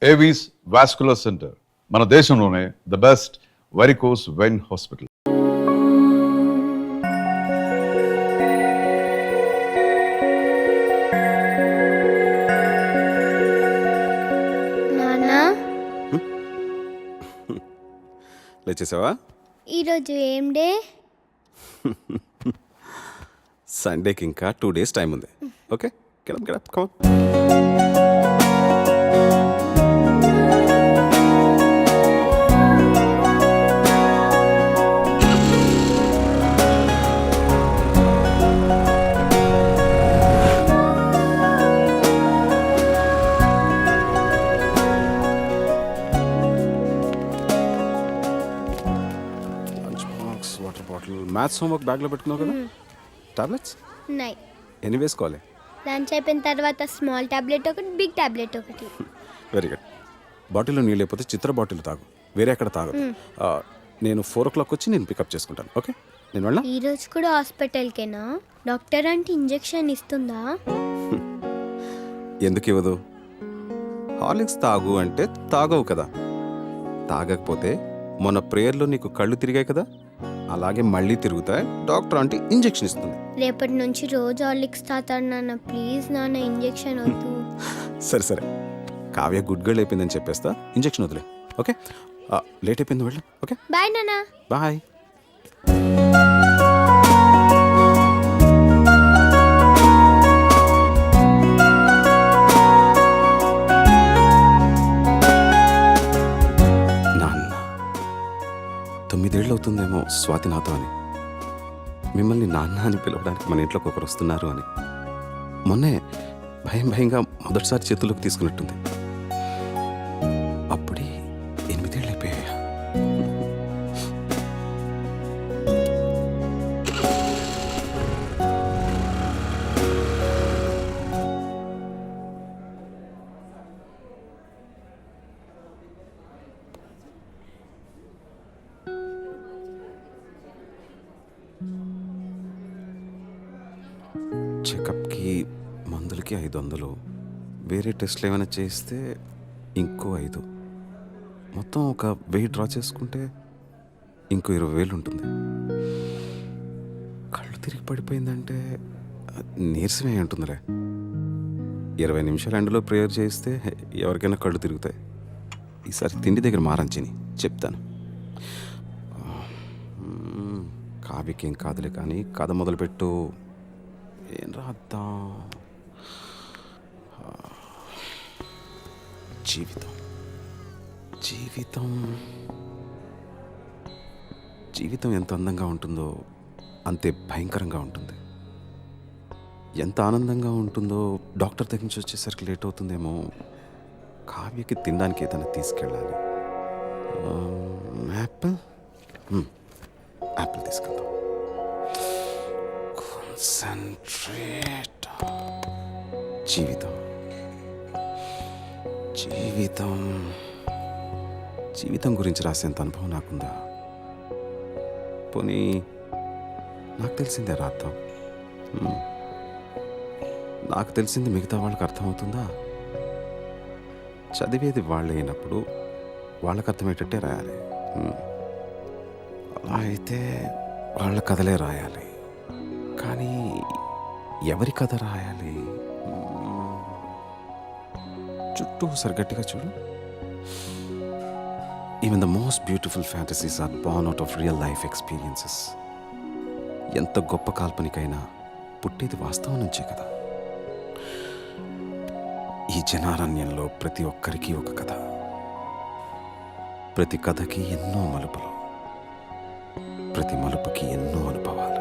Avis vascular center మన దేశంలోనే the best varicose vein hospital. లేచేసావా? ఈరోజు ఏం డే? సండేకి ఇంకా 2 days టైం ఉంది. Okay, get up come. Water bottle, maths homework బ్యాగ్లో పెట్టుకున్నావు కదా. టాబ్లెట్స్ ఉన్నాయి. ఎన్ని వేసుకోవాలి? లంచ్ అయిపోయిన తర్వాత స్మాల్ టాబ్లెట్ ఒకటి, బిగ్ టాబ్లెట్ ఒకటి. Very good. బాటిల్లో నీళ్ళు లేకపోతే చిత్ర బాటిల్ తాగు, వేరే ఎక్కడ తాగదు. నేను 4 o'clock వచ్చి నేను పికప్ చేసుకుంటాను. ఓకే, నేను వెళ్ళా. ఈరోజు కూడా హాస్పిటల్కేనా? డాక్టర్ అంటే ఇంజెక్షన్ ఇస్తుందా? ఎందుకు ఇవ్వదు? హార్లిక్స్ తాగు అంటే తాగవు కదా. తాగకపోతే మొన్న ప్రేయర్లో నీకు కళ్ళు తిరిగాయి కదా, అలాగే మళ్ళీ తిరుగుతాయి. డాక్టర్ అంటే ఇంజెక్షన్ ఇస్తుంది. రేపటి నుంచి రోజు హార్లిక్స్ తాతాడు నాన్న. ప్లీజ్ నాన్న, ఇంజెక్షన్ వద్దు. సరే, కావ్య గుడ్ గర్ల్ అయిపోయిందని చెప్పేస్తా. ఇంజెక్షన్ వదిలే. ఓకే, లేట్ అయిపోయింది, వెళ్ళు. ఓకే, బాయ్ నాన్న. బాయ్. నాన్న 9 ఏళ్ళు అవుతుందేమో స్వాతి నాతో అని. మిమ్మల్ని నాన్న అని పిలవడానికి మన ఇంట్లోకి ఒకరు వస్తున్నారు అని. మొన్నే భయంగా మొదటిసారి చేతుల్లోకి తీసుకున్నట్టుంది. అప్పుడే 8 ఏళ్ళు అయిపోయాయా? చెకప్కి మందులకి 500, వేరే టెస్ట్లు ఏమైనా చేస్తే ఇంకో 5, మొత్తం ఒక 1000 డ్రా చేసుకుంటే ఇంకో 20,000 ఉంటుంది. కళ్ళు తిరిగి పడిపోయిందంటే నీరసమే ఉంటుందిలే. 20 నిమిషాలు ఎండలో ప్రేయర్ చేస్తే ఎవరికైనా కళ్ళు తిరుగుతాయి. ఈసారి తిండి దగ్గర మారంచిని చెప్తాను. కావ్యకేం కాదులే కానీ కథ మొదలుపెట్టు. ఏం రాద్దాం? జీవితం ఎంత అందంగా ఉంటుందో అంతే భయంకరంగా ఉంటుంది. ఎంత ఆనందంగా ఉంటుందో డాక్టర్ దగ్గర నుంచి వచ్చేసరికి లేట్ అవుతుందేమో. కావ్యకి తినడానికి ఏదైనా తీసుకెళ్ళాలి. యాపిల్ తీసుకెళ్దాం. కాన్సంట్రేట్. జీవితం గురించి రాసేంత అనుభవం నాకుందా? పోనీ నాకు తెలిసిందే రాద్దాం. నాకు తెలిసింది మిగతా వాళ్ళకి అర్థమవుతుందా? చదివేది వాళ్ళు అయినప్పుడు వాళ్ళకి అర్థమయ్యేటట్టే రాయాలి. అలా అయితే వాళ్ళ కథలే రాయాలి. కానీ ఎవరి కథ రాయాలి? చుట్టూ ఒకసారి గట్టిగా చూడు. Even the most beautiful fantasies are born out of real life experiences. ఎంత గొప్ప కాల్పనికైనా పుట్టేది వాస్తవం నుంచే కదా. ఈ జనారణ్యంలో ప్రతి ఒక్కరికి ఒక కథ, ప్రతి కథకి ఎన్నో మలుపులు, ప్రతి మలుపుకి ఎన్నో అనుభవాలు.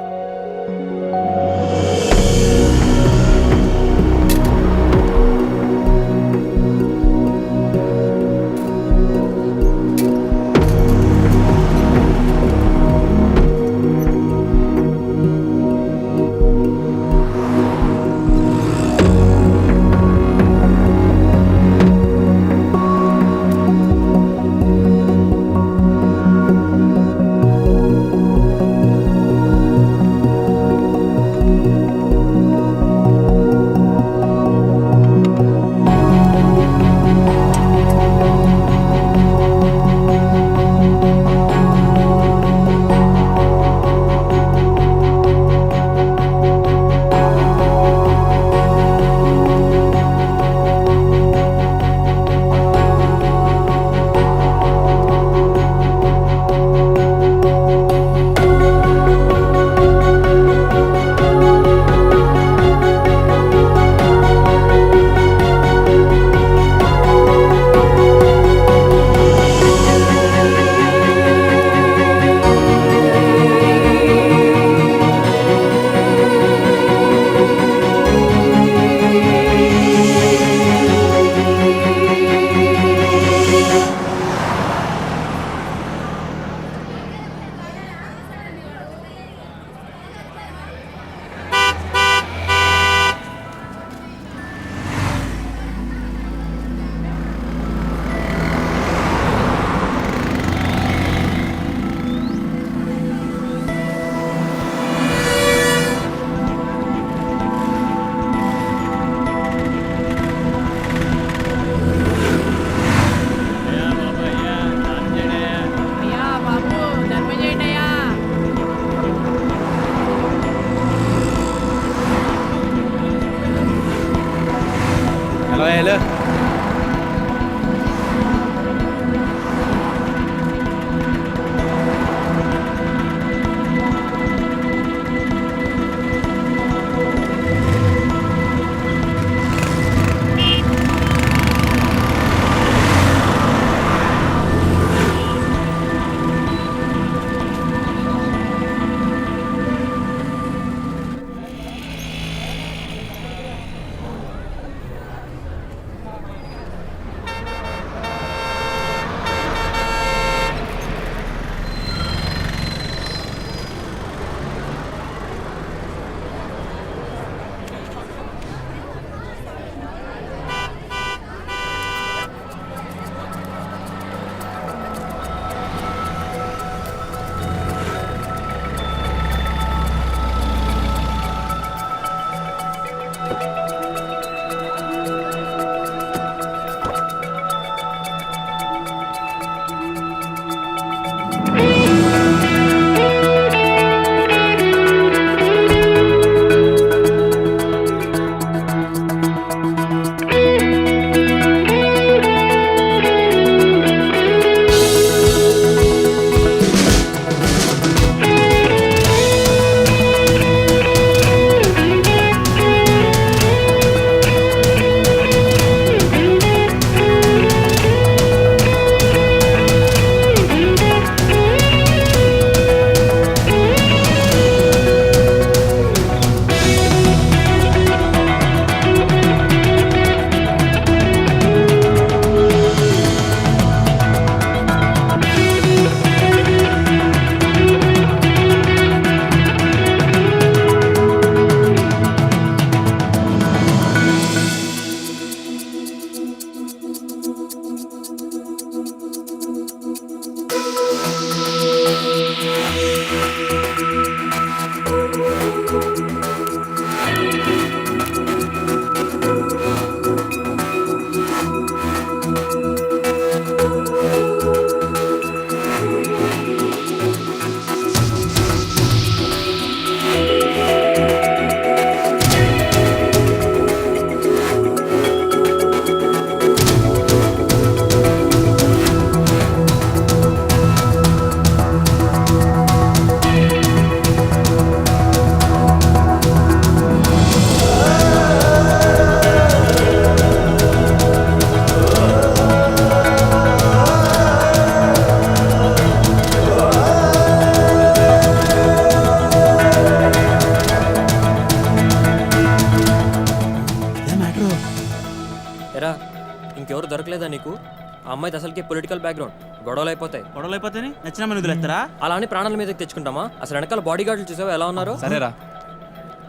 ఆ అమ్మాయిది అసలుకి పొలిటికల్ బ్యాక్గ్రౌండ్, గొడవలు అయిపోతాయి. గొడవలు అయిపోతే నచ్చిన మీద వదిలేస్తారా? అలా అని ప్రాణాల మీదకి తెచ్చుకుంటామా? అసలు వెనకాల బాడీ గార్డులు చూసావా ఎలా ఉన్నారు? సరేరా,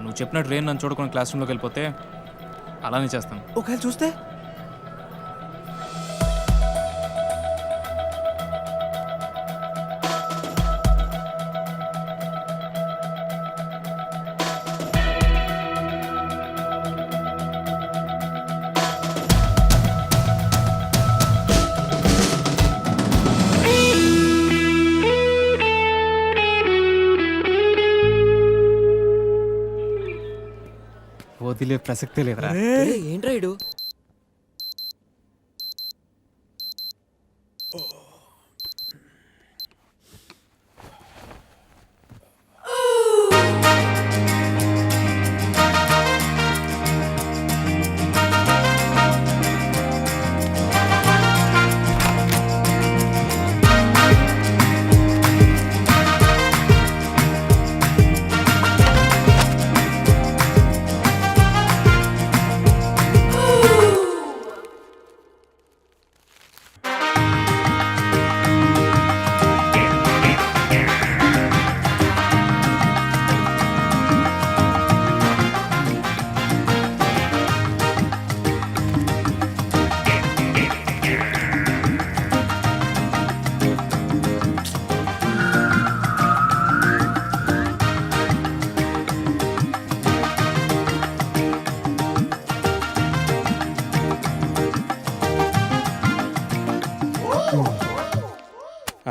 నువ్వు చెప్పినట్టు రేణు నన్ను చూడకుండా క్లాస్ రూమ్లోకి వెళ్ళిపోతే అలానే చేస్తాను. ఒకవేళ చూస్తే వదిలే ప్రసక్తే లేదురా. ఏంట్రా ఇడు?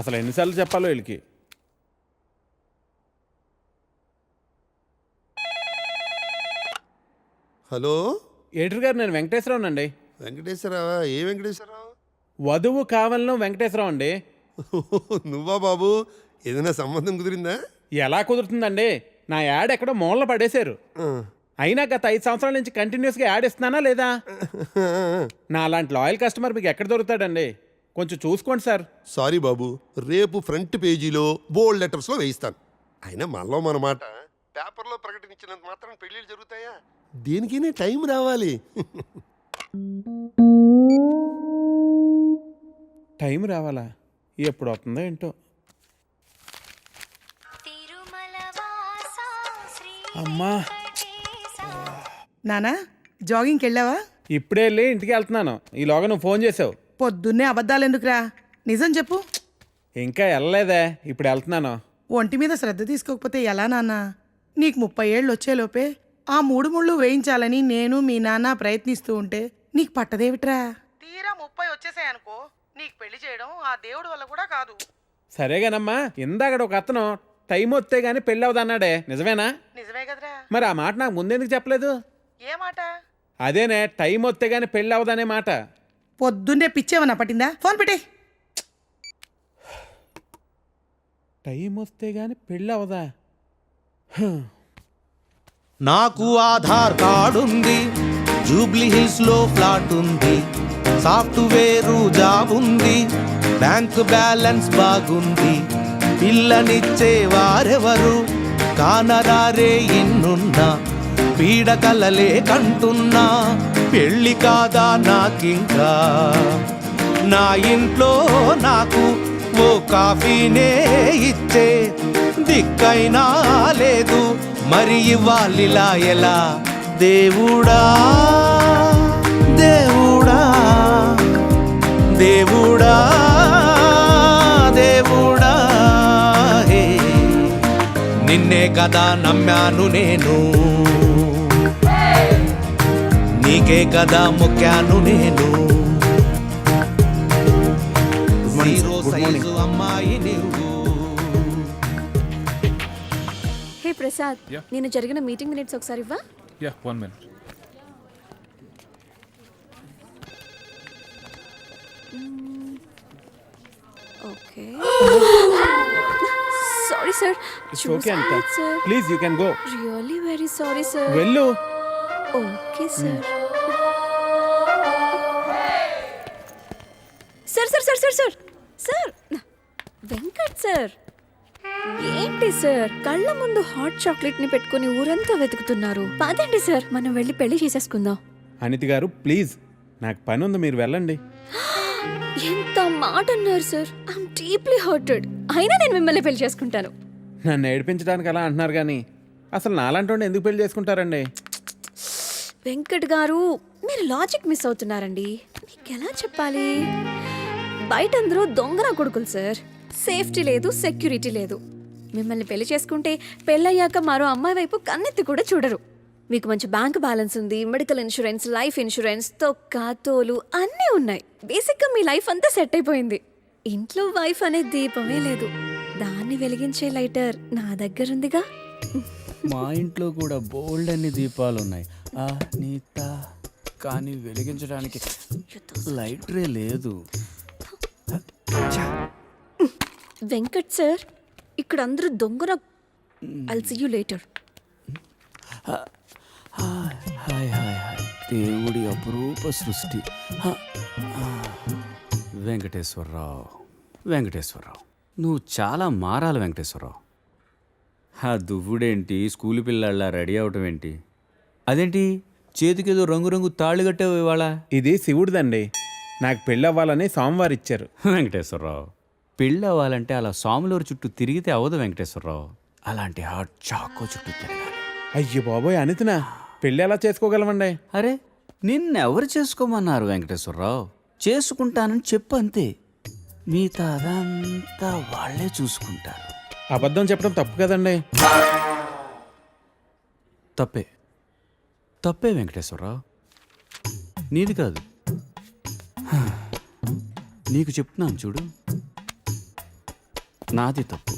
అసలు ఎన్నిసార్లు చెప్పాలో వీళ్ళకి. హలో ఎడిటర్ గారు, నేను వెంకటేశ్వరరావు అండి. వెంకటేశ్వరరావా? ఏ వెంకటేశ్వరరావు? వధువు కావాలను వెంకటేశ్వరరావు అండి. నువ్వా బాబు? ఏదైనా సంబంధం కుదిరిందా? ఎలా కుదురుతుందండి? నా యాడ్ ఎక్కడో మూలన పడేశారు. అయినా గత 5 సంవత్సరాల నుంచి కంటిన్యూస్గా యాడ్ ఇస్తున్నానా లేదా? నా అలాంటి లాయల్ కస్టమర్ మీకు ఎక్కడ దొరుకుతాడండి? కొంచెం చూసుకోండి సార్. సారీ బాబు, రేపు ఫ్రంట్ పేజీలో బోల్డ్ లెటర్స్లో వేయిస్తాను. అయినా మనలో మన మాట పేపర్లో ప్రకటించినంత మాత్రం పెళ్ళిళ్ళు జరుగుతాయా? దేనికైనా టైం రావాలి. టైం రావాలా? ఎప్పుడు వస్తుందో ఏంటో. అమ్మా, నానా జాగింగ్కి వెళ్ళావా? ఇప్పుడే వెళ్ళి ఇంటికి వెళ్తున్నాను. ఈలోగా నువ్వు ఫోన్ చేసావు. పొద్దున్నే అబద్ధాలు ఎందుకురా? నిజం చెప్పు. ఇంకా వెళ్ళలేదే, ఇప్పుడు వెళ్తున్నాను. ఒంటి మీద శ్రద్ధ తీసుకోకపోతే ఎలా నాన్నా? నీకు 30 ఏళ్ళు వచ్చేలోపే ఆ 3 ముళ్ళు వేయించాలని నేను మీ నాన్న ప్రయత్నిస్తూ ఉంటే నీకు పట్టదేవిట్రా? తీరా 30 వచ్చేసాయనుకో, నీకు పెళ్లి చేయడం ఆ దేవుడి వల్ల కూడా కాదు. సరేగానమ్మా, ఇందాక ఒక అతను టైం వస్తే గానీ పెళ్ళి అవదన్నాడే, నిజమేనా? నిజమే కదరా. మరి ఆ మాట నాకు ముందెందుకు చెప్పలేదు? ఏ మాట? అదేనే, టైం వస్తే గానీ పెళ్ళి అవదనే మాట. పొద్దున్నే పిచ్చేమన్నా పట్టిందా? ఫోన్ పెట్టే. టైం వస్తే గానీ పెళ్ళి అవదా? నాకు ఆధార్ కార్డు ఉంది, జూబ్లీ హిల్స్ లో ఫ్లాట్ ఉంది, సాఫ్ట్వేర్ జాబ్ ఉంది, బ్యాంక్ బ్యాలెన్స్ బాగుంది, పిల్లనిచ్చే వారెవరు కానరారే ఇన్నున్నా, పీడకలలే కంటున్నా, పెళ్ళి కాదా నాకింకా, నా ఇంట్లో నాకు ఓ కాఫీనే ఇచ్చే దిక్కైనా లేదు, మరి ఇవ్వాలిలా ఎలా? దేవుడా దేవుడా దేవుడా దేవుడా, హే నిన్నే కదా నమ్మాను నేను, నీకే కదా మొక్కాను నేను, జీరో సైజు అమ్మాయి నువ్వు. హే ప్రసాద్, నేను జరిగిన మీటింగ్ మినిట్స్ ఒకసారి ఇవ్వా? Yeah, 1 minute. Okay. Sorry sir. It's okay అంట. Please you can go. Really very sorry sir. వెళ్ళు. Okay sir. Sir sir sir sir sir sir Venkat sir, ఏంటి సార్ కళ్ళ ముందు హాట్ చాక్లెట్ ని పెట్టుకుని ఊరంతా వెతుకుతున్నారు? పదండి సార్, మనం వెళ్ళి పెళ్లి చేసేసుకుందాం. అనితి గారు ప్లీజ్, నాకు పని ఉంది, మీరు వెళ్ళండి. ఎంత మాట అన్నారు సార్. I'm deeply hurted. అయినా నేను మిమ్మల్ని పెళ్లి చేసుకుంటాను. నన్ను ఏడిపించడానికి అలా అంటున్నారు కానీ అసలు నాలాంటి ఎందుకు పెళ్లి చేసుకుంటారండి? వెంకట్ గారు, మీరు లాజిక్ మిస్ అవుతున్నారండి. మీకు ఎలా చెప్పాలి? బయట అందరూ దొంగన కొడుకులు సార్. సేఫ్టీ లేదు, సెక్యూరిటీ లేదు. మిమ్మల్ని పెళ్లి చేసుకుంటే పెళ్ళయ్యాక మరో అమ్మాయి వైపు కన్నెత్తి కూడా చూడరు. మీకు మంచి బ్యాంక్ బ్యాలెన్స్ ఉంది, మెడికల్ ఇన్సూరెన్స్, లైఫ్ ఇన్సూరెన్స్, తొక్క తోలు అన్నీ ఉన్నాయి. బేసిక్గా మీ లైఫ్ అంతా సెట్ అయిపోయింది. ఇంట్లో వైఫ్ అనే దీపమే లేదు. దాన్ని వెలిగించే లైటర్ నా దగ్గర ఉందిగా. మా ఇంట్లో కూడా బోల్డ్ అన్ని దీపాలు ఉన్నాయి నీత, కానీ వెలిగించడానికి లైటరే లేదు. వెంకట్ సార్, ఇక్కడ అందరూ దొంగన. I'll see you later. Hi hi hi, దేవుడి అపురూప సృష్టి. వెంకటేశ్వరరావు, వెంకటేశ్వరరావు, నువ్వు చాలా మారాలి వెంకటేశ్వరరావు. ఆ దువ్వుడేంటి, స్కూల్ పిల్లల్లా రెడీ అవటం ఏంటి? అదేంటి చేతికేదో రంగురంగు తాళ్ళు కట్టావు ఇవాళ? ఇది శివుడిదండి. నాకు పెళ్ళి అవ్వాలని స్వామివారు ఇచ్చారు. వెంకటేశ్వరరావు, పెళ్ళి అవ్వాలంటే అలా సాములూరు చుట్టూ తిరిగితే అవ్వదు వెంకటేశ్వరరావు. అలాంటి హాట్ చాకో చుట్టూ తిరగాలి. అయ్యో బాబోయ్, అనితనా పెళ్ళి ఎలా చేసుకోగలమండి? అరే, నిన్నెవరు చేసుకోమన్నారు వెంకటేశ్వరరావు? చేసుకుంటానని చెప్పు అంతే. మిగతా అదంతా వాళ్ళే చూసుకుంటారు. అబద్ధం చెప్పడం తప్పు కదండి. తప్పే, తప్పే వెంకటేశ్వరరావు, నీది కాదు. నీకు చెప్తున్నాను చూడు, నాది తప్పు.